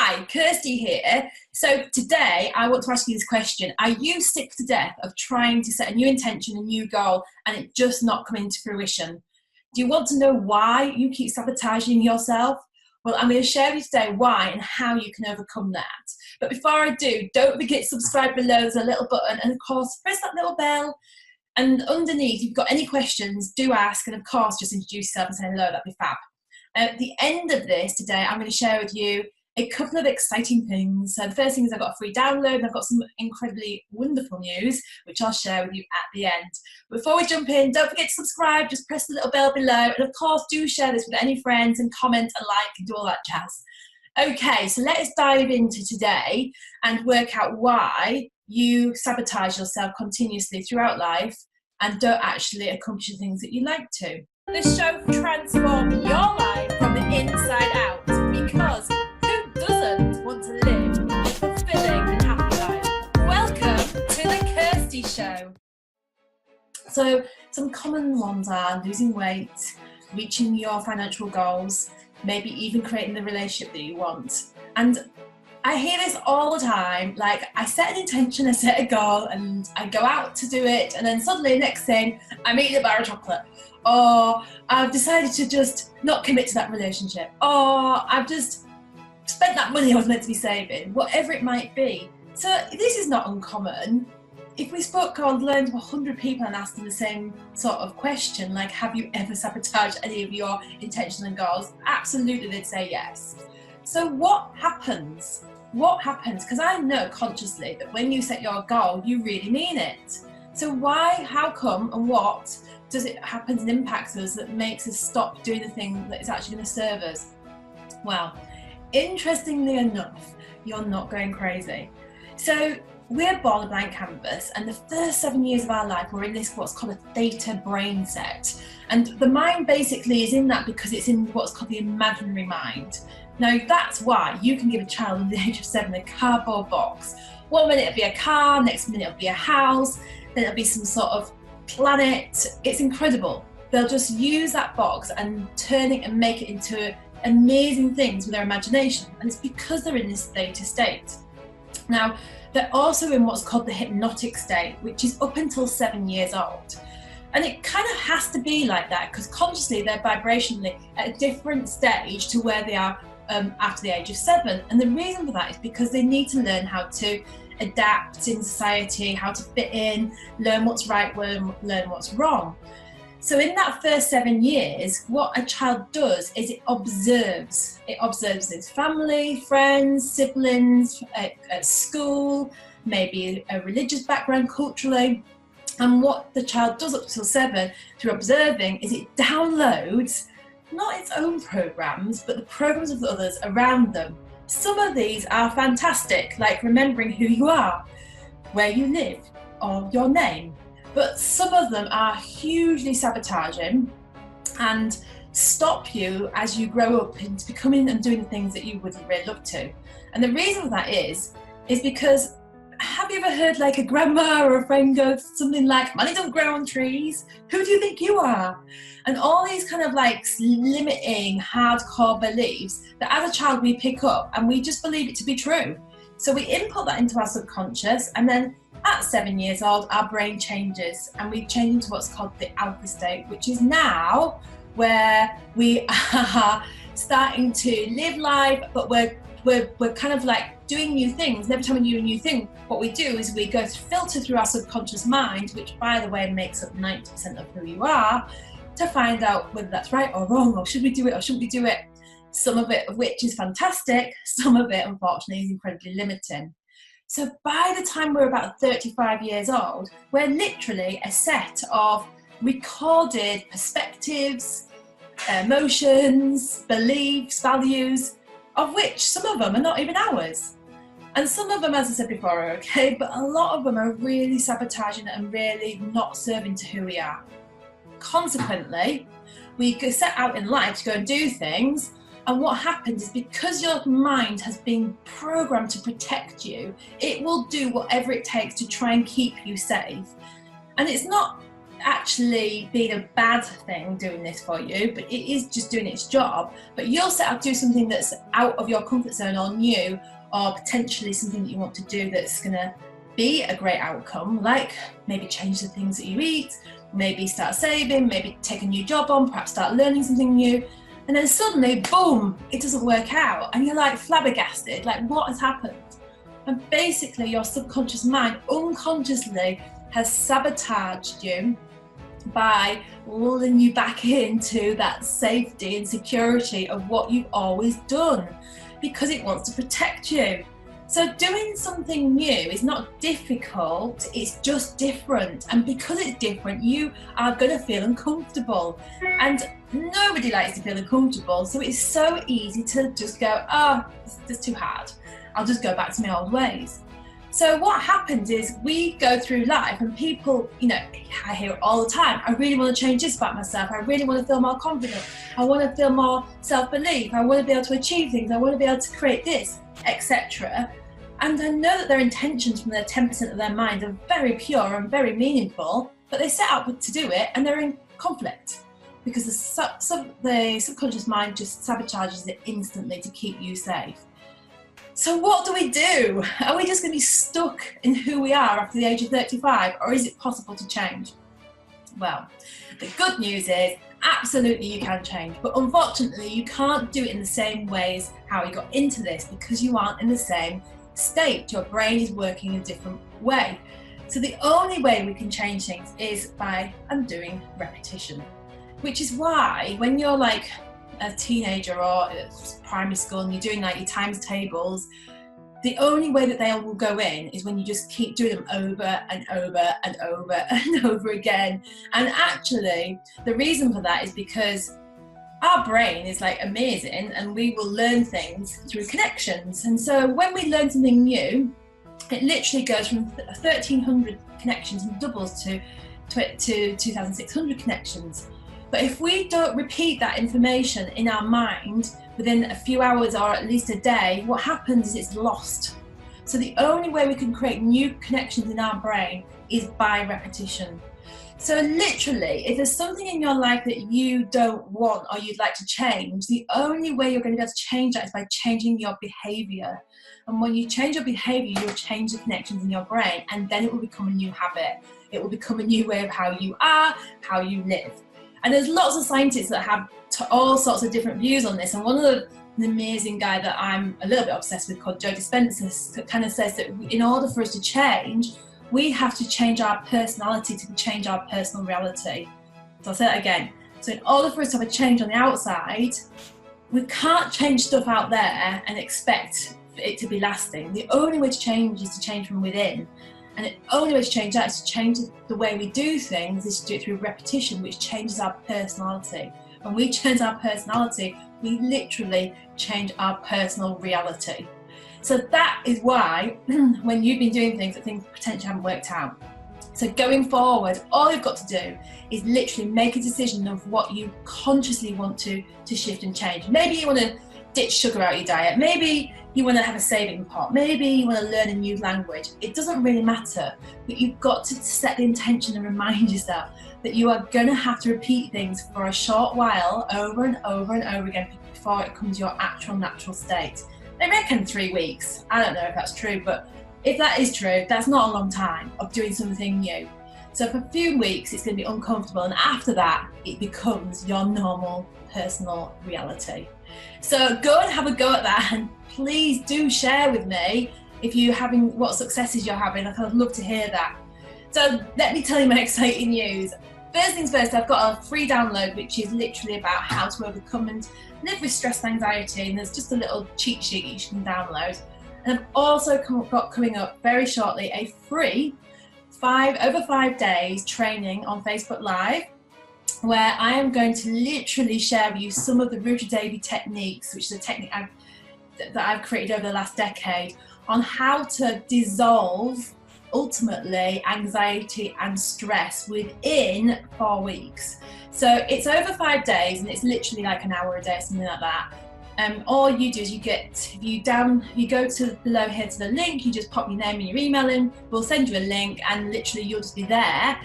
Hi, Kirsty here. So today I want to ask you this question. Are you sick to death of trying to set a new intention, a new goal, and it just not coming to fruition? Do you want to know why you keep sabotaging yourself? Well, I'm going to share with you today why and how you can overcome that. But before I do, don't forget to subscribe below. There's a little button, and of course, press that little bell. And underneath, if you've got any questions, do ask, and of course, just introduce yourself and say hello. That'd be fab. At the end of this today, I'm going to share with you a couple of exciting things. So the first thing is I've got a free download, and I've got some incredibly wonderful news, which I'll share with you at the end. Before we jump in, don't forget to subscribe, just press the little bell below, and of course do share this with any friends and comment and like and do all that jazz. Okay, so let's dive into today and work out why you sabotage yourself continuously throughout life and don't actually accomplish the things that you like to. This show transforms your life from the inside out, because doesn't want to live a fulfilling and happy life? Welcome to the Kirsty Show. So some common ones are losing weight, reaching your financial goals, maybe even creating the relationship that you want. And I hear this all the time, like I set an intention, I set a goal, and I go out to do it, and then suddenly next thing I'm eating a bar of chocolate, or I've decided to just not commit to that relationship, or I've just spent that money I was meant to be saving, whatever it might be. So this is not uncommon. If we spoke or learned to 100 people and asked them the same sort of question, like have you ever sabotaged any of your intentions and goals, absolutely they'd say yes. So what happens? What happens? Because I know consciously that when you set your goal, you really mean it. So why, how come, and what does it happen and impacts us that makes us stop doing the thing that is actually going to serve us? Well, interestingly enough, you're not going crazy. So we're born a blank canvas, and the first 7 years of our life we're in this what's called a theta brain set, and the mind basically is in that because it's in what's called the imaginary mind. Now that's why you can give a child at the age of 7 a cardboard box. One minute it'll be a car, next minute it'll be a house, then it'll be some sort of planet. It's incredible. They'll just use that box and turn it and make it into amazing things with their imagination, and it's because they're in this theta state. Now they're also in what's called the hypnotic state, which is up until 7 years old, and it kind of has to be like that because consciously they're vibrationally at a different stage to where they are after the age of 7. And the reason for that is because they need to learn how to adapt in society, how to fit in, learn what's right, learn what's wrong. So in that first 7 years, what a child does is it observes. It observes its family, friends, siblings, at school, maybe a religious background culturally. And what the child does up till 7 through observing is it downloads not its own programs, but the programs of the others around them. Some of these are fantastic, like remembering who you are, where you live, or your name. But some of them are hugely sabotaging and stop you as you grow up into becoming and doing the things that you would really love to. And the reason for that is because, have you ever heard like a grandma or a friend go something like, money don't grow on trees, who do you think you are? And all these kind of like limiting hardcore beliefs that as a child we pick up and we just believe it to be true. So we input that into our subconscious, and then at 7 years old, our brain changes and we change into what's called the alpha state, which is now where we are starting to live life, but we're kind of like doing new things. And every time we do a new thing, what we do is we go to filter through our subconscious mind, which by the way makes up 90% of who you are, to find out whether that's right or wrong, or should we do it or shouldn't we do it. Some of it of which is fantastic, some of it unfortunately is incredibly limiting. So by the time we're about 35 years old, we're literally a set of recorded perspectives, emotions, beliefs, values, of which some of them are not even ours. And some of them, as I said before, are okay, but a lot of them are really sabotaging and really not serving to who we are. Consequently, we set out in life to go and do things, and what happens is because your mind has been programmed to protect you, it will do whatever it takes to try and keep you safe. And it's not actually being a bad thing doing this for you, but it is just doing its job. But you'll set out to do something that's out of your comfort zone or new, or potentially something that you want to do that's going to be a great outcome, like maybe change the things that you eat, maybe start saving, maybe take a new job on, perhaps start learning something new. And then suddenly, boom, it doesn't work out. And you're like flabbergasted, like what has happened? And basically your subconscious mind unconsciously has sabotaged you by lulling you back into that safety and security of what you've always done, because it wants to protect you. So doing something new is not difficult, it's just different. And because it's different, you are going to feel uncomfortable. And nobody likes to feel uncomfortable. So it's so easy to just go, oh, this is too hard. I'll just go back to my old ways. So what happens is we go through life and people, you know, I hear it all the time. I really want to change this about myself. I really want to feel more confident. I want to feel more self-belief. I want to be able to achieve things. I want to be able to create this, etc. And I know that their intentions from their 10% of their mind are very pure and very meaningful, but they set out to do it and they're in conflict because the subconscious mind just sabotages it instantly to keep you safe. So what do we do? Are we just going to be stuck in who we are after the age of 35, or is it possible to change? Well, the good news is absolutely you can change, but unfortunately you can't do it in the same ways how you got into this, because you aren't in the same state. Your brain is working a different way. So the only way we can change things is by undoing repetition, which is why when you're like a teenager or primary school and you're doing like your times tables, the only way that they will go in is when you just keep doing them over and over and over and over again. And actually the reason for that is because our brain is like amazing and we will learn things through connections. And so when we learn something new, it literally goes from 1,300 connections and doubles to 2,600 connections. But if we don't repeat that information in our mind within a few hours or at least a day, what happens is it's lost. So the only way we can create new connections in our brain is by repetition. So literally, if there's something in your life that you don't want or you'd like to change, the only way you're going to be able to change that is by changing your behavior. And when you change your behavior, you'll change the connections in your brain, and then it will become a new habit. It will become a new way of how you are, how you live. And there's lots of scientists that have all sorts of different views on this. And one of the amazing guy that I'm a little bit obsessed with, called Joe Dispenza, kind of says that in order for us to change, we have to change our personality to change our personal reality. So I'll say that again. So in order for us to have a change on the outside, we can't change stuff out there and expect it to be lasting. The only way to change is to change from within. And the only way to change that is to change the way we do things, is to do it through repetition, which changes our personality. When we change our personality, we literally change our personal reality. So that is why when you've been doing things that things potentially haven't worked out. So going forward, all you've got to do is literally make a decision of what you consciously want to shift and change. Maybe you want to ditch sugar out of your diet. Maybe you want to have a saving pot. Maybe you want to learn a new language. It doesn't really matter, but you've got to set the intention and remind yourself that you are going to have to repeat things for a short while over and over and over again before it becomes your actual natural state. They reckon 3 weeks. I don't know if that's true, but if that is true, that's not a long time of doing something new. So for a few weeks, it's going to be uncomfortable. And after that, it becomes your normal personal reality. So go and have a go at that. And please do share with me if you're having, what successes you're having. I'd love to hear that. So let me tell you my exciting news. First things first, I've got a free download, which is literally about how to overcome and live with stress and anxiety. And there's just a little cheat sheet you can download. And I've also got coming up very shortly a free over 5 days training on Facebook Live, where I am going to literally share with you some of the Ruta Davey techniques, which is a technique that I've created over the last decade, on how to dissolve, ultimately, anxiety and stress within 4 weeks. So it's over 5 days, and it's literally like an hour a day, something like that. All you do is you go to below here to the link, you just pop your name and your email in, we'll send you a link, and literally you'll just be there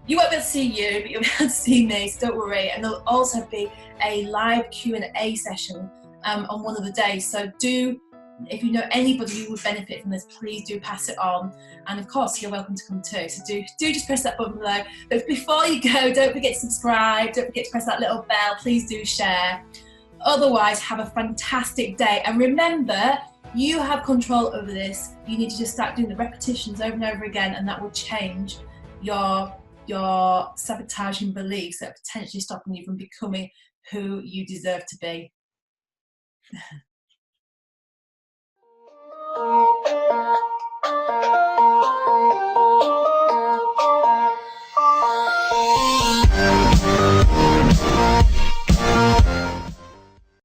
You won't be able to see you, but you'll be able to see me, so don't worry. And there'll also be a live Q&A session on one of the days. So do, if you know anybody who would benefit from this, please do pass it on. And of course, you're welcome to come too. So do just press that button below. But before you go, don't forget to subscribe. Don't forget to press that little bell. Please do share. Otherwise, have a fantastic day. And remember, you have control over this. You need to just start doing the repetitions over and over again, and that will change your sabotaging beliefs that are potentially stopping you from becoming who you deserve to be.